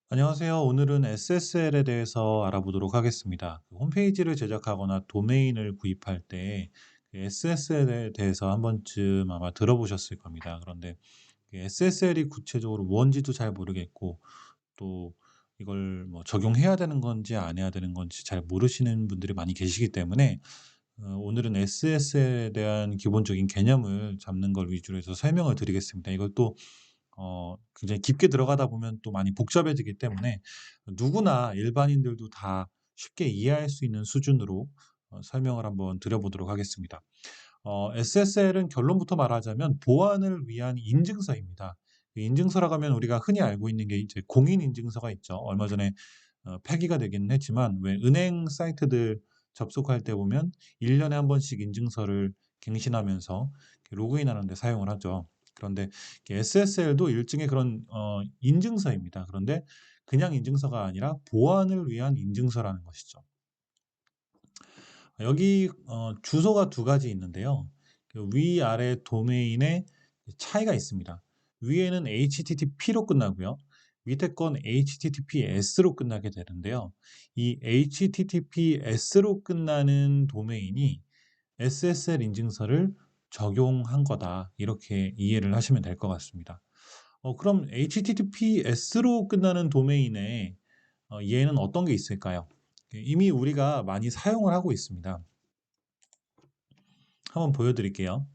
안녕하세요. 오늘은 SSL에 대해서 알아보도록 하겠습니다. 홈페이지를 제작하거나 도메인을 구입할 때 SSL에 대해서 한 번쯤 아마 들어보셨을 겁니다. 그런데 SSL이 구체적으로 뭔지도 잘 모르겠고 또 이걸 뭐 적용해야 되는 건지 안 해야 되는 건지 잘 모르시는 분들이 많이 계시기 때문에 오늘은 SSL에 대한 기본적인 개념을 잡는 걸 위주로 해서 설명을 드리겠습니다. 이걸 또 굉장히 깊게 들어가다 보면 또 많이 복잡해지기 때문에 누구나 일반인들도 다 쉽게 이해할 수 있는 수준으로 설명을 한번 드려보도록 하겠습니다. SSL은 결론부터 말하자면 보안을 위한 인증서입니다. 이 인증서라고 하면 우리가 흔히 알고 있는 게 이제 공인인증서가 있죠. 얼마 전에 폐기가 되기는 했지만 왜 은행 사이트들 접속할 때 보면 1년에 한 번씩 인증서를 갱신하면서 로그인하는 데 사용을 하죠. 그런데 SSL도 일종의 그런 인증서입니다. 그런데 그냥 인증서가 아니라 보안을 위한 인증서라는 것이죠. 여기 주소가 두 가지 있는데요. 그 위아래 도메인의 차이가 있습니다. 위에는 HTTP로 끝나고요. 밑에 건 HTTPS로 끝나게 되는데요. 이 HTTPS로 끝나는 도메인이 SSL 인증서를 적용한 거다. 이렇게 이해를 하시면 될 것 같습니다. 그럼 HTTPS로 끝나는 도메인에 얘는 어떤 게 있을까요? 이미 우리가 많이 사용을 하고 있습니다. 한번 보여드릴게요.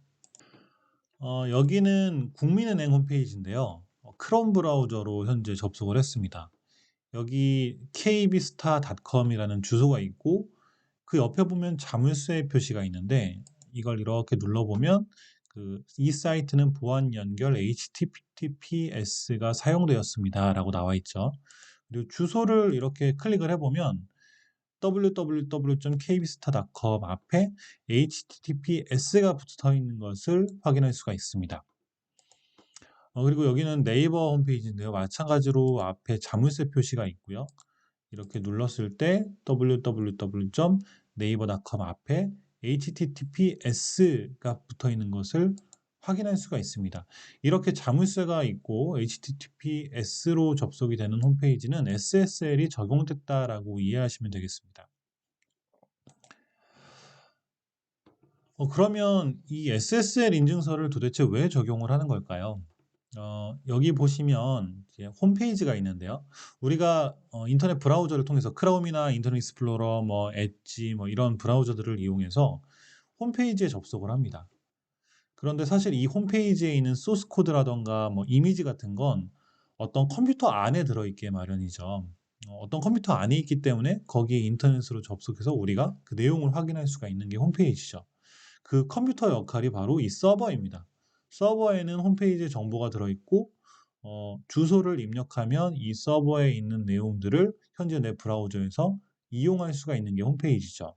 여기는 국민은행 홈페이지인데요. 크롬 브라우저로 현재 접속을 했습니다. 여기 kbstar.com이라는 주소가 있고 그 옆에 보면 자물쇠 표시가 있는데 이걸 이렇게 눌러보면 이 사이트는 보안 연결 HTTPS가 사용되었습니다 라고 나와 있죠. 그리고 주소를 이렇게 클릭을 해보면 www.kbstar.com 앞에 HTTPS가 붙어 있는 것을 확인할 수가 있습니다. 그리고 여기는 네이버 홈페이지인데요. 마찬가지로 앞에 자물쇠 표시가 있고요. 이렇게 눌렀을 때 www.naver.com 앞에 HTTPS가 붙어 있는 것을 확인할 수가 있습니다. 이렇게 자물쇠가 있고 HTTPS로 접속이 되는 홈페이지는 SSL이 적용됐다라고 이해하시면 되겠습니다. 그러면 이 SSL 인증서를 도대체 왜 적용을 하는 걸까요? 여기 보시면 이제 홈페이지가 있는데요. 우리가 인터넷 브라우저를 통해서 크롬이나 인터넷 익스플로러, 뭐 엣지, 뭐 이런 브라우저들을 이용해서 홈페이지에 접속을 합니다. 그런데 사실 이 홈페이지에 있는 소스 코드라던가 뭐 이미지 같은 건 어떤 컴퓨터 안에 들어있게 마련이죠. 어떤 컴퓨터 안에 있기 때문에 거기에 인터넷으로 접속해서 우리가 그 내용을 확인할 수가 있는 게 홈페이지죠. 그 컴퓨터 역할이 바로 이 서버입니다. 서버에는 홈페이지의 정보가 들어있고 주소를 입력하면 이 서버에 있는 내용들을 현재 내 브라우저에서 이용할 수가 있는 게 홈페이지죠.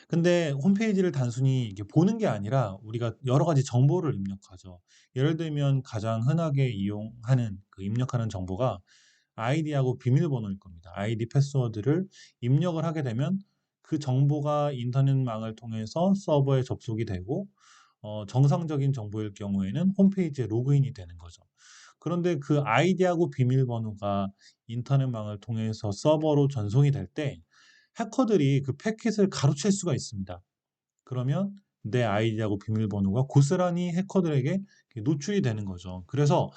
근데 홈페이지를 단순히 이렇게 보는 게 아니라 우리가 여러 가지 정보를 입력하죠. 예를 들면 가장 흔하게 이용하는 입력하는 정보가 아이디하고 비밀번호일 겁니다. 아이디 패스워드를 입력을 하게 되면 그 정보가 인터넷망을 통해서 서버에 접속이 되고 정상적인 정보일 경우에는 홈페이지에 로그인이 되는 거죠. 그런데 그 아이디하고 비밀번호가 인터넷망을 통해서 서버로 전송이 될 때 해커들이 그 패킷을 가로챌 수가 있습니다. 그러면 내 아이디하고 비밀번호가 고스란히 해커들에게 노출이 되는 거죠. 그래서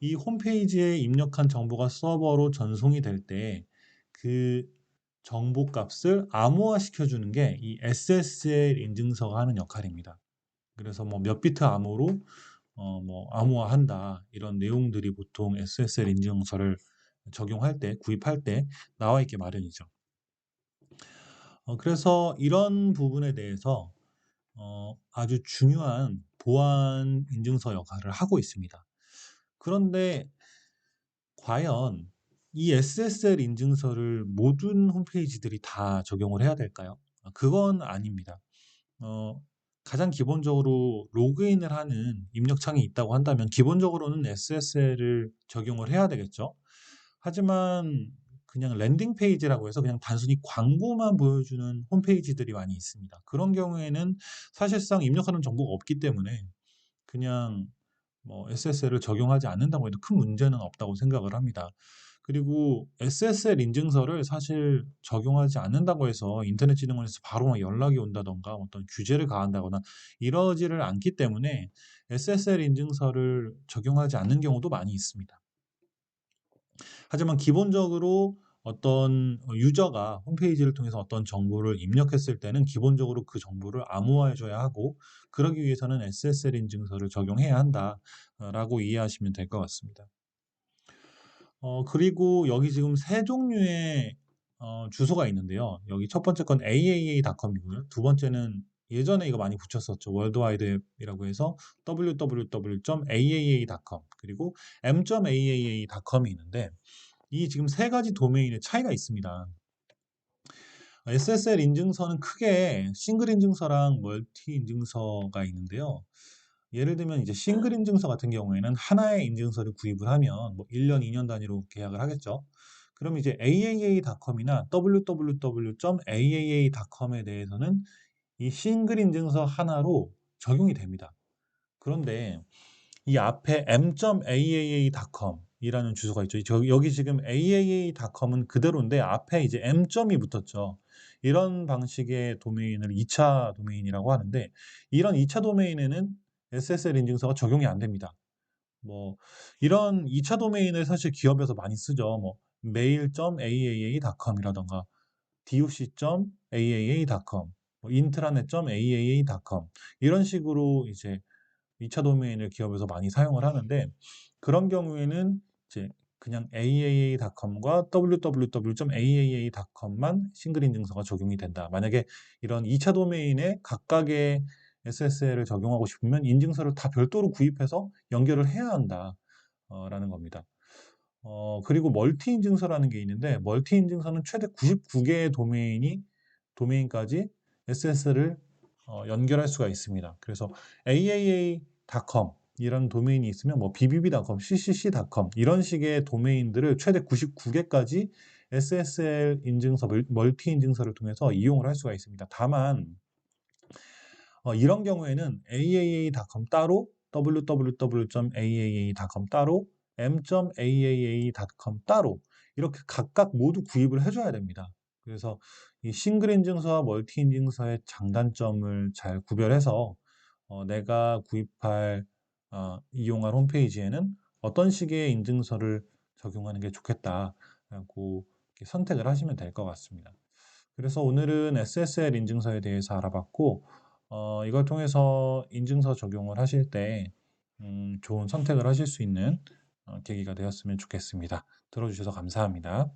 이 홈페이지에 입력한 정보가 서버로 전송이 될 때 그 정보 값을 암호화 시켜주는 게 이 SSL 인증서가 하는 역할입니다. 그래서 뭐 몇 비트 암호로 뭐 암호화한다 이런 내용들이 보통 SSL 인증서를 적용할 때 구입할 때 나와 있게 마련이죠. 그래서 이런 부분에 대해서 아주 중요한 보안 인증서 역할을 하고 있습니다. 그런데 과연 이 SSL 인증서를 모든 홈페이지들이 다 적용을 해야 될까요? 그건 아닙니다. 어, 가장 기본적으로 로그인을 하는 입력창이 있다고 한다면 기본적으로는 SSL을 적용을 해야 되겠죠. 하지만 그냥 랜딩 페이지라고 해서 그냥 단순히 광고만 보여주는 홈페이지들이 많이 있습니다. 그런 경우에는 사실상 입력하는 정보가 없기 때문에 그냥 뭐 SSL을 적용하지 않는다고 해도 큰 문제는 없다고 생각을 합니다. 그리고 SSL 인증서를 사실 적용하지 않는다고 해서 인터넷진흥원에서 바로 막 연락이 온다던가 어떤 규제를 가한다거나 이러지를 않기 때문에 SSL 인증서를 적용하지 않는 경우도 많이 있습니다. 하지만 기본적으로 어떤 유저가 홈페이지를 통해서 어떤 정보를 입력했을 때는 기본적으로 그 정보를 암호화해 줘야 하고, 그러기 위해서는 SSL 인증서를 적용해야 한다라고 이해하시면 될 것 같습니다. 그리고 여기 지금 세 종류의 주소가 있는데요. 여기 첫 번째 건 aaa.com이고요. 두 번째는 예전에 이거 많이 붙였었죠. 월드와이드웹이라고 해서 www.aaa.com, 그리고 m.aaa.com이 있는데, 이 지금 세 가지 도메인의 차이가 있습니다. SSL 인증서는 크게 싱글 인증서랑 멀티 인증서가 있는데요. 예를 들면 이제 싱글 인증서 같은 경우에는 하나의 인증서를 구입을 하면 뭐 1년, 2년 단위로 계약을 하겠죠. 그럼 이제 aaa.com이나 www.aaa.com에 대해서는 이 싱글 인증서 하나로 적용이 됩니다. 그런데 이 앞에 m.aaa.com 이라는 주소가 있죠. 여기 지금 aaa.com은 그대로인데 앞에 이제 m점이 붙었죠. 이런 방식의 도메인을 2차 도메인이라고 하는데, 이런 2차 도메인에는 SSL 인증서가 적용이 안 됩니다. 뭐 이런 2차 도메인을 사실 기업에서 많이 쓰죠. 뭐 mail.aaa.com이라던가 doc.aaa.com, 뭐 intranet.aaa.com 이런 식으로 이제 2차 도메인을 기업에서 많이 사용을 하는데, 그런 경우에는 이제 그냥 aaa.com과 www.aaa.com만 싱글 인증서가 적용이 된다. 만약에 이런 2차 도메인에 각각의 SSL을 적용하고 싶으면 인증서를 다 별도로 구입해서 연결을 해야 한다. 라는 겁니다. 그리고 멀티 인증서라는 게 있는데, 멀티 인증서는 최대 99개의 도메인까지 SSL을 연결할 수가 있습니다. 그래서 aaa.com 이런 도메인이 있으면 뭐 bbb.com, ccc.com 이런 식의 도메인들을 최대 99개까지 SSL 인증서, 멀티 인증서를 통해서 이용을 할 수가 있습니다. 다만 이런 경우에는 aaa.com 따로, www.aaa.com 따로, m.aaa.com 따로 이렇게 각각 모두 구입을 해줘야 됩니다. 그래서 이 싱글 인증서와 멀티 인증서의 장단점을 잘 구별해서 내가 이용할 홈페이지에는 어떤 식의 인증서를 적용하는 게 좋겠다라고 선택을 하시면 될 것 같습니다. 그래서 오늘은 SSL 인증서에 대해서 알아봤고, 이걸 통해서 인증서 적용을 하실 때 좋은 선택을 하실 수 있는 계기가 되었으면 좋겠습니다. 들어주셔서 감사합니다.